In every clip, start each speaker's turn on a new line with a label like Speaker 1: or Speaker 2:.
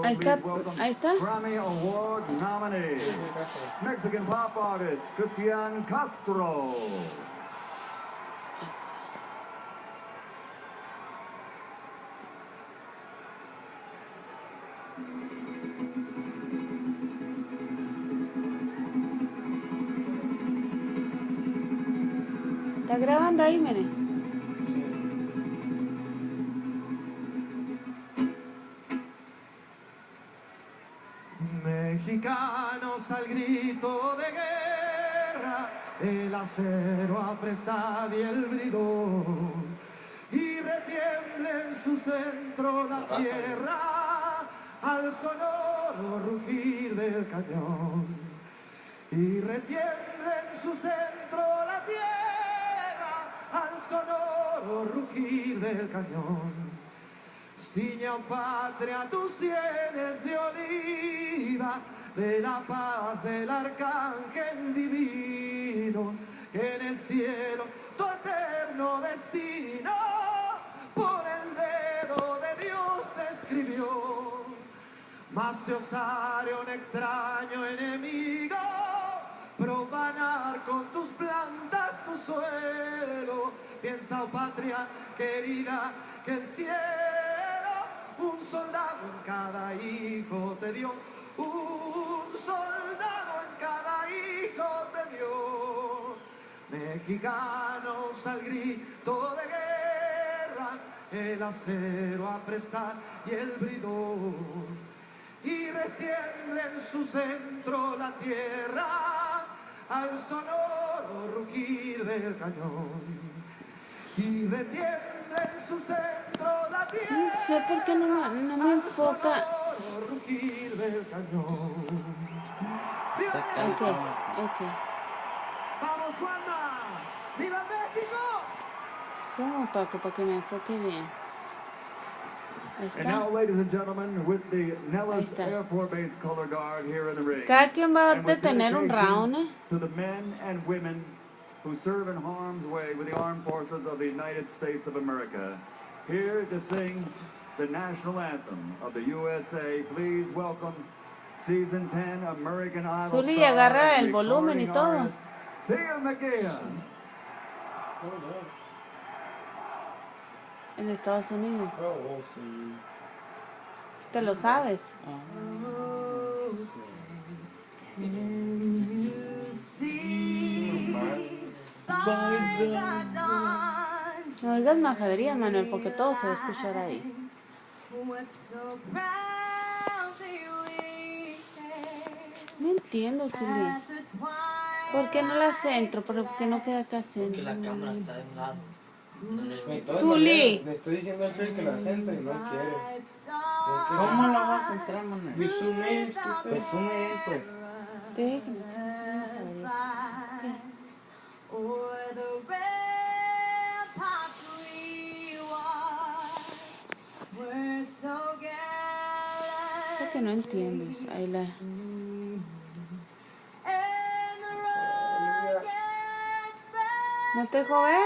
Speaker 1: Ahí está, ahí está.
Speaker 2: Grammy Award nominee, Mexican pop artist Cristian Castro.
Speaker 1: Está grabando ahí, mire.
Speaker 3: Mexicanos al grito de guerra, el acero apresta y el bridón, y retiembla en su centro la tierra al sonoro rugir del cañón. Y retiembla en su centro la tierra al sonoro rugir del cañón. Ciña, patria, tus sienes de oliva, de la paz del arcángel divino, que en el cielo tu eterno destino por el dedo de Dios escribió. Mas se osaría un extraño enemigo profanar con tus plantas tu suelo. Piensa, oh patria querida, que el cielo un soldado en cada hijo te dio, un soldado en cada hijo te dio. Mexicanos al grito de guerra, el acero apresta y el bridón, y retiembla en su centro la tierra al sonoro rugir del cañón. Y retiembla en su centro la tierra.
Speaker 1: No sé por qué no me enfoca.
Speaker 3: Rugir del cañón.
Speaker 1: Ok.
Speaker 3: ¡Vamos, Juanma! ¡Viva México!
Speaker 1: ¿Cómo, Paco? Para que me enfoque bien. Ahí
Speaker 2: And now,
Speaker 1: está.
Speaker 2: ladies and gentlemen, with the Nellis Air Force Base color guard here in the ring,
Speaker 1: Cada quien va a
Speaker 2: and with
Speaker 1: detener un round,
Speaker 2: dedication to the men and women who serve in harm's way with the armed forces of the United States of America, here to sing the national anthem of the USA, please welcome Season 10 American Idol
Speaker 1: Zully
Speaker 2: star
Speaker 1: agarra
Speaker 2: and
Speaker 1: el volumen y
Speaker 2: recording
Speaker 1: todo.
Speaker 2: artist, Tia McGeehan.
Speaker 1: En Estados Unidos.
Speaker 4: Oh, sí.
Speaker 1: ¿Te lo sabes? No digas majaderías, Manuel, porque todo se va a escuchar ahí. No entiendo, Zully. ¿Por qué no la centro? ¿Por qué no queda acá
Speaker 4: Porque
Speaker 1: centro?
Speaker 4: la cámara está de un lado.
Speaker 1: Zully.
Speaker 4: Le estoy diciendo a Chuy que la centre y no quiere.
Speaker 5: ¿Cómo la vas a centrar, Manuel?
Speaker 4: Pues sume esto,
Speaker 5: Pues sume él, pues.
Speaker 1: Deje que me estés haciendo majaderías. ¿Por qué no entiendes? Ahí la... ¿No te dejó ver?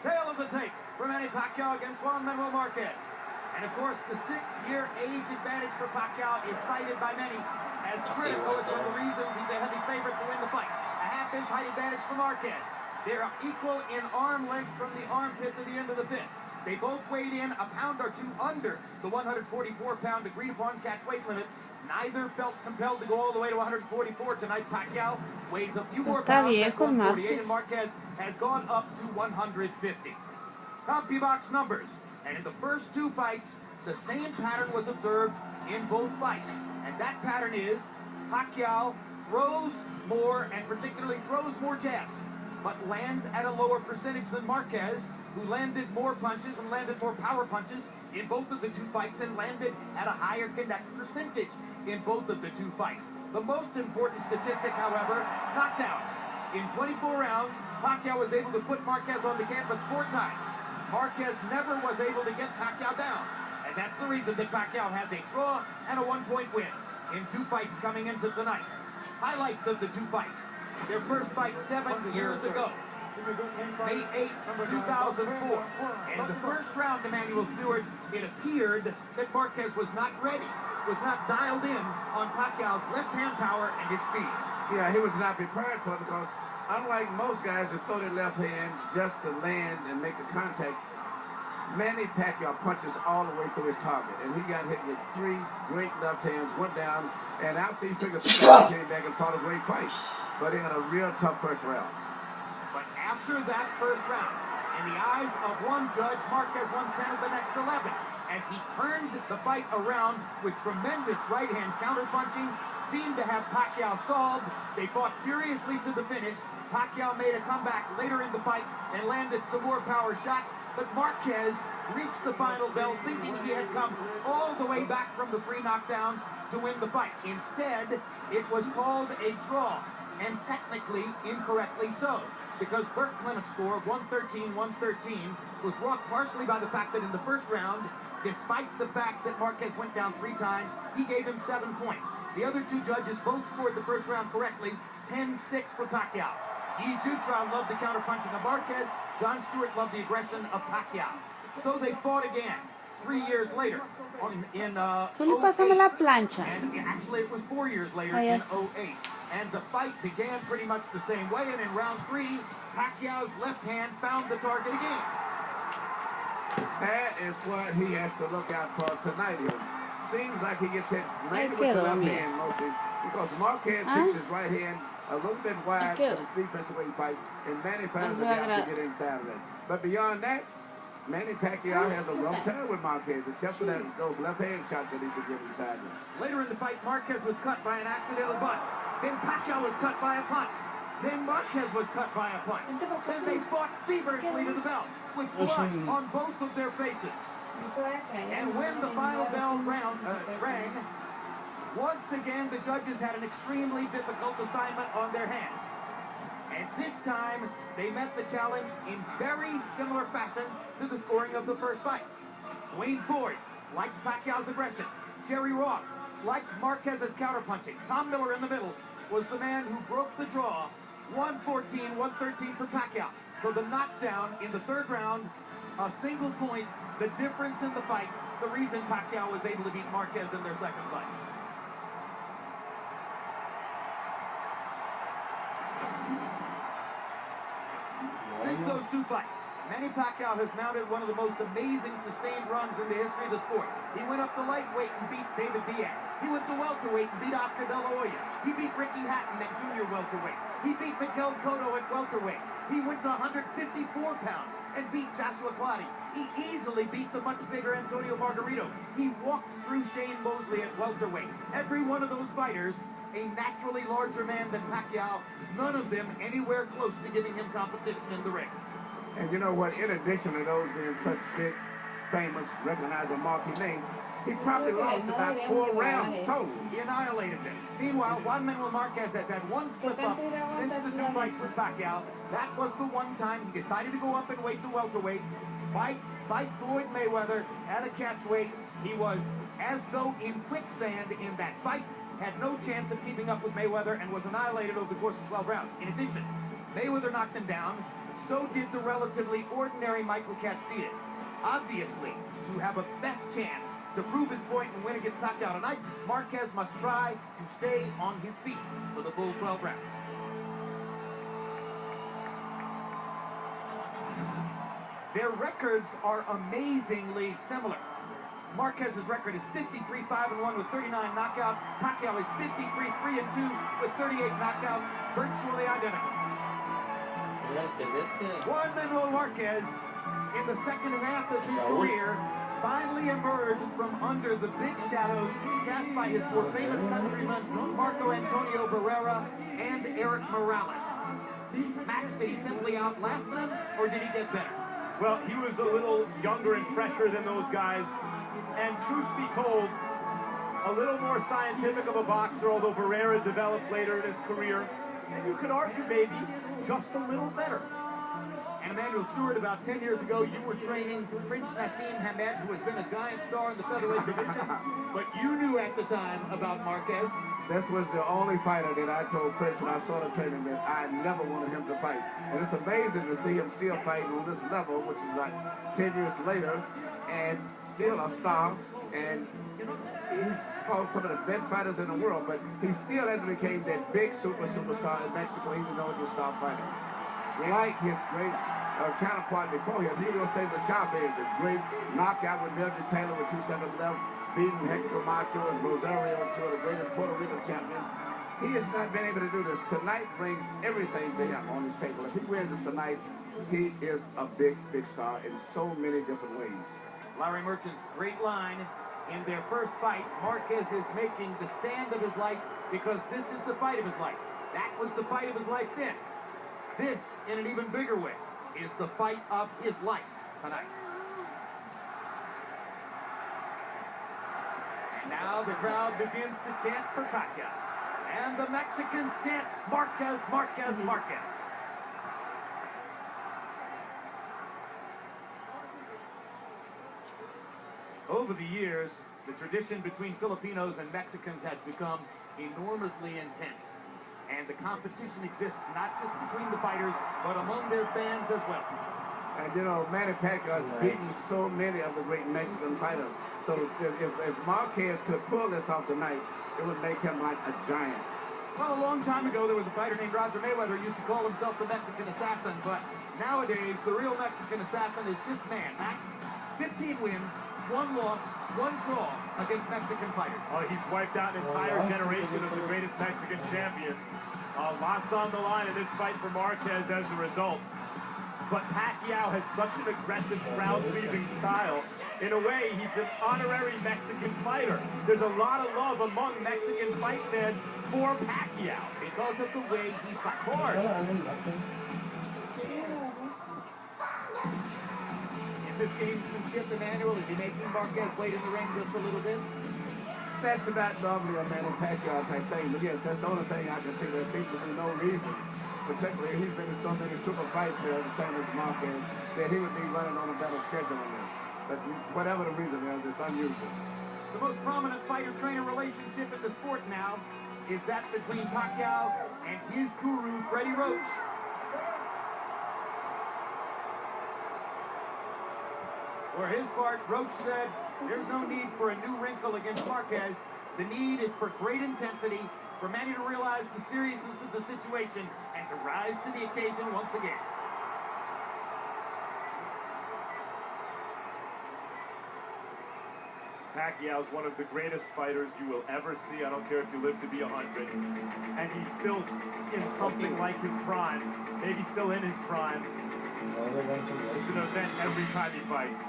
Speaker 3: Tail of the tape for Manny Pacquiao against Juan Manuel Marquez. And of course, the 6-year age advantage for Pacquiao is cited by many as critical. It's one of the reasons he's a heavy favorite to win the fight.
Speaker 6: half-inch height advantage for Marquez. They're equal in arm length from the armpit to the end of the fist. They both weighed in a pound or two under the 144-pound agreed-upon catch weight limit. Neither felt compelled to go all the way to 144 tonight. Pacquiao weighs a few more
Speaker 1: Está
Speaker 6: pounds at
Speaker 1: viejo
Speaker 6: 148,
Speaker 1: Marquez.
Speaker 6: and Marquez has gone up to 150. CompuBox numbers. And in the first two fights, the same pattern was observed in both fights. And that pattern is Pacquiao throws more, and particularly throws more jabs, but lands at a lower percentage than Marquez, who landed more punches and landed more power punches in both of the two fights and landed at a higher connect percentage in both of the two fights. The most important statistic, however, knockdowns. In 24 rounds, Pacquiao was able to put Marquez on the canvas 4 times. Marquez never was able to get Pacquiao down. And that's the reason that Pacquiao has a draw and a 1-point win in 2 fights coming into tonight. Highlights of the 2 fights. Their first fight 7 years ago, May 8, 2004. And in the first round, Emmanuel Stewart, it appeared that Marquez was not ready, was not dialed in on Pacquiao's left-hand power and his speed.
Speaker 7: Yeah, he was not prepared for it because unlike most guys that throw their left hand just to land and make a contact, Manny Pacquiao punches all the way through his target. And he got hit with 3 great left hands, went down, and after he figured it out, he came back and fought a great fight. But he had a real tough first round.
Speaker 6: But after that first round, in the eyes of one judge, Marquez won 10 of the next 11. As he turned the fight around with tremendous right-hand counterpunching, seemed to have Pacquiao solved. They fought furiously to the finish. Pacquiao made a comeback later in the fight and landed some more power shots. But Marquez reached the final bell thinking he had come all the way back from the 3 knockdowns to win the fight. Instead, it was called a draw, and technically incorrectly so, because Burt Clement's score, 113-113, was wrought partially by the fact that in the first round, despite the fact that Marquez went down 3 times, he gave him 7 points. The other 2 judges both scored the first round correctly, 10-6 for Pacquiao. Yi Zhutrao loved the counterpunching of Marquez. Jon Stewart loved the aggression of Pacquiao. So they fought again 3 years later in
Speaker 1: Solo pásame la
Speaker 6: 08.
Speaker 1: plancha.
Speaker 6: And actually it was 4 years later
Speaker 1: Ahí
Speaker 6: in
Speaker 1: está.
Speaker 6: 08. And the fight began pretty much the same way. And in round 3, Pacquiao's left hand found the target again.
Speaker 7: That is what he has to look out for tonight. It seems like he gets hit mainly
Speaker 1: Ahí
Speaker 7: with the
Speaker 1: quedó,
Speaker 7: left
Speaker 1: mira.
Speaker 7: hand mostly because Marquez
Speaker 1: Ah.
Speaker 7: keeps his right hand a little bit wide
Speaker 1: quedó.
Speaker 7: for his defensive way he fights, and Manny finds
Speaker 1: Eso
Speaker 7: a gap
Speaker 1: agra-
Speaker 7: to get inside of it. But beyond that, Manny Pacquiao has a rough time with Marquez, except for those left hand shots that he could get inside of it.
Speaker 6: Later in the fight, Marquez was cut by an accidental bunt. Then Pacquiao was cut by a punt. Then Marquez was cut by a punt. Then they fought feverishly to the bell with blood on both of their faces. And when the final bell rang, once again the judges had an extremely difficult assignment on their hands. And this time, they met the challenge in very similar fashion to the scoring of the first fight. Wayne Ford liked Pacquiao's aggression. Jerry Roth liked Marquez's counterpunching. Tom Miller in the middle was the man who broke the draw, 114-113 for Pacquiao. So the knockdown in the third round, a single point, the difference in the fight, the reason Pacquiao was able to beat Marquez in their second fight. Since those 2 fights, Manny Pacquiao has mounted one of the most amazing sustained runs in the history of the sport. He went up to lightweight and beat David Diaz. He went to welterweight and beat Oscar De La Hoya. He beat Ricky Hatton at junior welterweight. He beat Miguel Cotto at welterweight. He went to 154 pounds and beat Joshua Clottey. He easily beat the much bigger Antonio Margarito. He walked through Shane Mosley at welterweight. Every one of those fighters, a naturally larger man than Pacquiao, none of them anywhere close to giving him competition in the ring.
Speaker 7: And you know what? In addition to those being such big, famous, recognizable marquee names, he probably lost about 4 rounds total.
Speaker 6: He annihilated them. Meanwhile, Juan Manuel Marquez has had one slip-up since the 2 fights with Pacquiao. That was the one time he decided to go up and weight to welterweight, fight Floyd Mayweather at a catchweight. He was as though in quicksand in that fight, had no chance of keeping up with Mayweather, and was annihilated over the course of 12 rounds. In addition, Mayweather knocked him down. So did the relatively ordinary Michael Katsidis. Obviously, to have a best chance to prove his point and win against Pacquiao tonight, Marquez must try to stay on his feet for the full 12 rounds. Their records are amazingly similar. Marquez's record is 53-5-1 with 39 knockouts. Pacquiao is 53-3-2 with 38 knockouts, virtually identical. Juan Manuel Marquez, in the second half of his career, finally emerged from under the big shadows cast by his more famous countrymen, Marco Antonio Barrera and Eric Morales. Max, did he simply outlast them, or did he get better?
Speaker 8: Well, he was a little younger and fresher than those guys, and truth be told, a little more scientific of a boxer, although Barrera developed later in his career, and you could argue maybe just a little better.
Speaker 6: And Emmanuel Stewart, about 10 years ago, you were training Prince Nassim Hamed, who has been a giant star in the featherweight division, but you knew at the time about Marquez.
Speaker 7: This was the only fighter that I told Prince when I started training that I never wanted him to fight. And it's amazing to see him still fighting on this level, which is like 10 years later, and still a star. And he's fought some of the best fighters in the world, but he still hasn't become that big superstar in Mexico, even though he just stopped fighting. Like his great counterpart before him, Julio Cesar Chavez, a great knockout with Mildred Taylor with 2 seconds left, beating Hector Camacho and Rosario, two of the greatest Puerto Rican champions. He has not been able to do this. Tonight brings everything to him on his table. If he wins this tonight, he is a big, big star in so many different ways.
Speaker 6: Larry Merchant's great line in their first fight. Marquez is making the stand of his life because this is the fight of his life. That was the fight of his life then. This, in an even bigger way, is the fight of his life tonight. Now the crowd begins to chant for Pacquiao. And the Mexicans chant, Marquez, Marquez, Marquez. Over the years, the tradition between Filipinos and Mexicans has become enormously intense. And the competition exists not just between the fighters, but among their fans as well.
Speaker 7: And you know, Manny Pacquiao has beaten so many of the great Mexican fighters. So if Marquez could pull this off tonight, it would make him like a giant.
Speaker 6: Well, a long time ago, there was a fighter named Roger Mayweather who used to call himself the Mexican Assassin, but nowadays, the real Mexican Assassin is this man, Max. 15 wins, 1 loss, 1 draw against Mexican fighters.
Speaker 8: Oh, he's wiped out an entire generation of the greatest Mexican champions. Lots on the line in this fight for Marquez as a result. But Pacquiao has such an aggressive, crowd-pleasing style. In a way, he's an honorary Mexican fighter. There's a lot of love among Mexican fight fans for Pacquiao
Speaker 6: because of the way he fights hard. Is this gamesmanship, Emmanuel? Is he making Marquez wait in the ring just a little bit?
Speaker 7: That's about normally a Manny Pacquiao type thing. But yes, that's the only thing I can see. There seems to be no reason. Particularly, he's been in so many super fights here, the same as Marquez, that he would be running on a better schedule than this. But whatever the reason is, it's unusual.
Speaker 6: The most prominent fighter-trainer relationship in the sport now is that between Pacquiao and his guru, Freddie Roach. For his part, Roach said, there's no need for a new wrinkle against Marquez. The need is for great intensity, for Manny to realize the seriousness of the situation and to rise to the occasion once again.
Speaker 8: Pacquiao is one of the greatest fighters you will ever see. I don't care if you live to be 100. And he's still in something like his prime. Maybe still in his prime. It's an event every time he fights.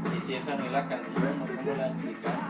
Speaker 5: Y si esa no es la canción, no tengo la explicación.